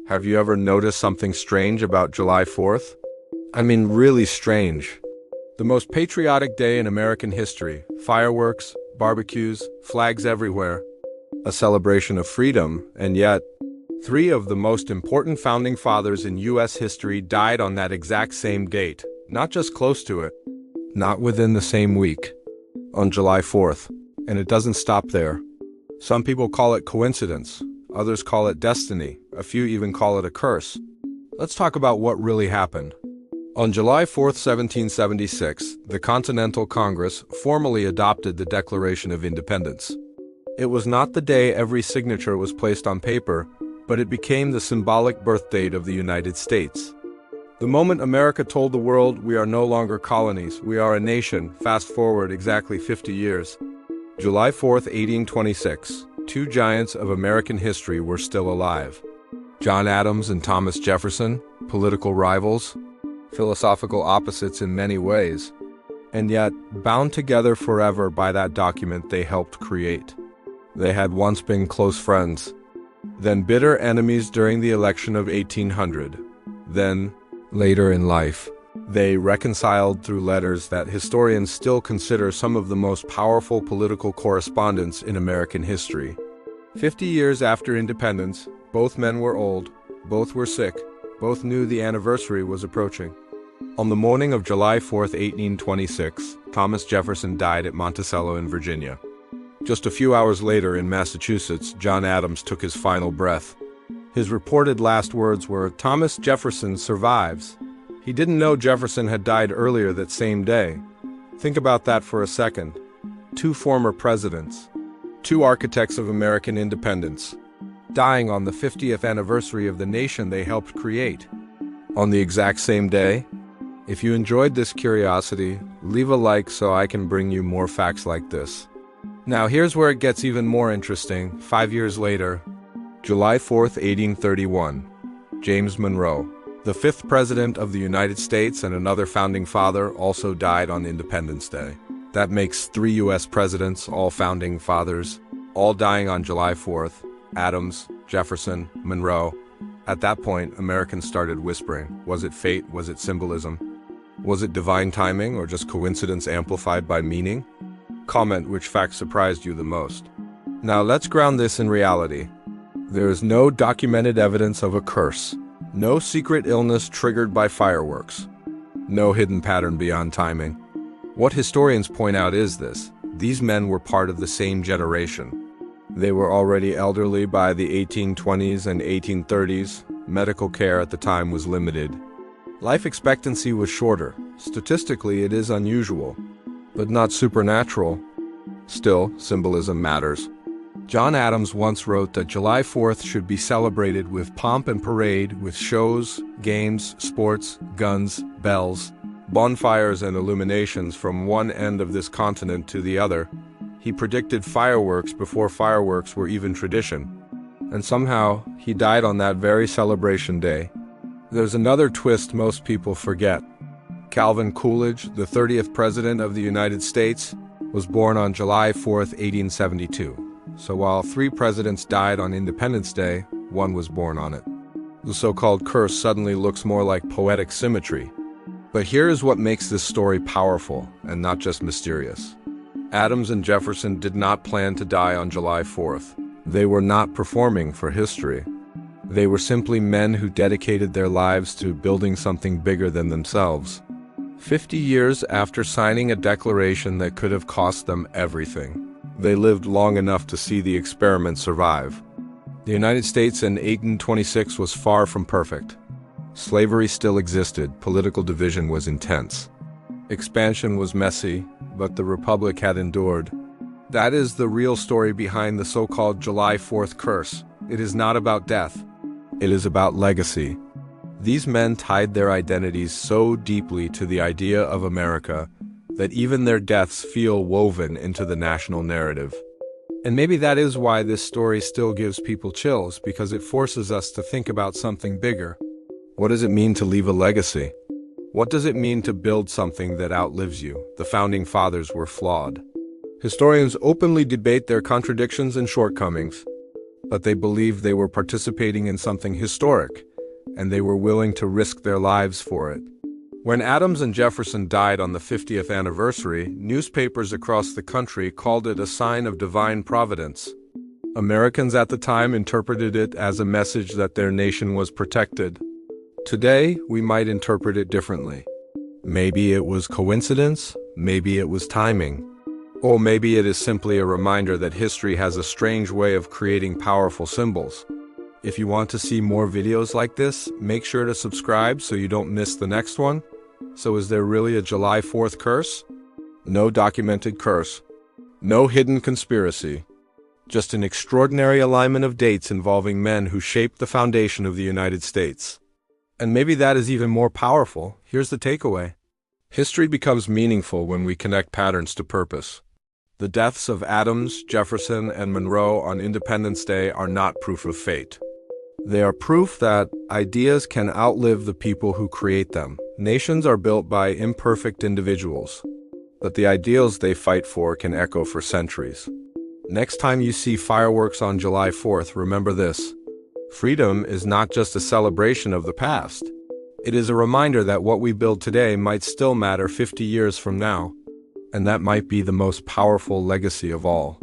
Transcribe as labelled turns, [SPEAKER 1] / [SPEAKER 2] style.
[SPEAKER 1] Have you ever noticed something strange about July 4th? I mean, really strange. The most patriotic day in American history. Fireworks, barbecues, flags everywhere. A celebration of freedom, and yet, three of the most important founding fathers in U.S. history died on that exact same date. Not just close to it. Not within the same week. On July 4th. And it doesn't stop there. Some people call it coincidence. Others call it destiny. A few even call it a curse. Let's talk about what really happened. On July 4th, 1776, the Continental Congress formally adopted the Declaration of Independence. It was not the day every signature was placed on paper, but it became the symbolic birth date of the United States. The moment America told the world we are no longer colonies, we are a nation, fast forward exactly 50 years. July 4th, 1826. Two giants of American history were still alive. John Adams and Thomas Jefferson, political rivals, philosophical opposites in many ways, and yet bound together forever by that document they helped create. They had once been close friends, then bitter enemies during the election of 1800. Then, later in life, they reconciled through letters that historians still consider some of the most powerful political correspondence in American history. 50 years after independence, both men were old, both were sick, both knew the anniversary was approaching. On the morning of July 4th, 1826, Thomas Jefferson died at Monticello in Virginia. Just a few hours later in Massachusetts, John Adams took his final breath. His reported last words were, "Thomas Jefferson survives." He didn't know Jefferson had died earlier that same day. Think about that for a second. Two former presidents, two architects of American independence, dying on the 50th anniversary of the nation they helped create. On the exact same day? If you enjoyed this curiosity, leave a like so I can bring you more facts like this. Now here's where it gets even more interesting. 5 years later, July 4th, 1831, James Monroe, the fifth president of the United States and another founding father, also died on Independence Day. That makes 3 U.S. presidents, all founding fathers, all dying on July 4th. Adams, Jefferson, Monroe. At that point, Americans started whispering. Was it fate? Was it symbolism? Was it divine timing or just coincidence amplified by meaning? Comment which fact surprised you the most. Now let's ground this in reality. There is no documented evidence of a curse. No secret illness triggered by fireworks. No hidden pattern beyond timing. What historians point out is this. These men were part of the same generation. They were already elderly by the 1820s and 1830s. Medical care at the time was limited. Life expectancy was shorter. Statistically, it is unusual, but not supernatural. Still, symbolism matters. John Adams once wrote that July 4th should be celebrated with pomp and parade, with shows, games, sports, guns, bells, bonfires, and illuminations from one end of this continent to the other. He predicted fireworks before fireworks were even tradition. And somehow, he died on that very celebration day. There's another twist most people forget. Calvin Coolidge, the 30th President of the United States, was born on July 4th, 1872. So while 3 presidents died on Independence Day, one was born on it. The so-called curse suddenly looks more like poetic symmetry. But here is what makes this story powerful and not just mysterious. Adams and Jefferson did not plan to die on July 4th. They were not performing for history. They were simply men who dedicated their lives to building something bigger than themselves. 50 years after signing a declaration that could have cost them everything, they lived long enough to see the experiment survive. The United States in 1826 was far from perfect. Slavery still existed, political division was intense. Expansion was messy, but the Republic had endured. That is the real story behind the so-called July 4th curse. It is not about death. It is about legacy. These men tied their identities so deeply to the idea of America that even their deaths feel woven into the national narrative. And maybe that is why this story still gives people chills, because it forces us to think about something bigger. What does it mean to leave a legacy? What does it mean to build something that outlives you? The founding fathers were flawed. Historians openly debate their contradictions and shortcomings. but they believed they were participating in something historic, and they were willing to risk their lives for it. When Adams and Jefferson died on the 50th anniversary, newspapers across the country called it a sign of divine providence. Americans at the time interpreted it as a message that their nation was protected. Today, we might interpret it differently. Maybe it was coincidence, maybe it was timing, or maybe it is simply a reminder that history has a strange way of creating powerful symbols. If you want to see more videos like this, make sure to subscribe so you don't miss the next one. So is there really a July 4th curse? No documented curse. No hidden conspiracy. Just an extraordinary alignment of dates involving men who shaped the foundation of the United States. And maybe that is even more powerful. Here's the takeaway. History becomes meaningful when we connect patterns to purpose. The deaths of Adams, Jefferson, and Monroe on Independence Day are not proof of fate. They are proof that ideas can outlive the people who create them. Nations are built by imperfect individuals, but the ideals they fight for can echo for centuries. Next time you see fireworks on July 4th, remember this. Freedom is not just a celebration of the past. It is a reminder that what we build today might still matter 50 years from now, and that might be the most powerful legacy of all.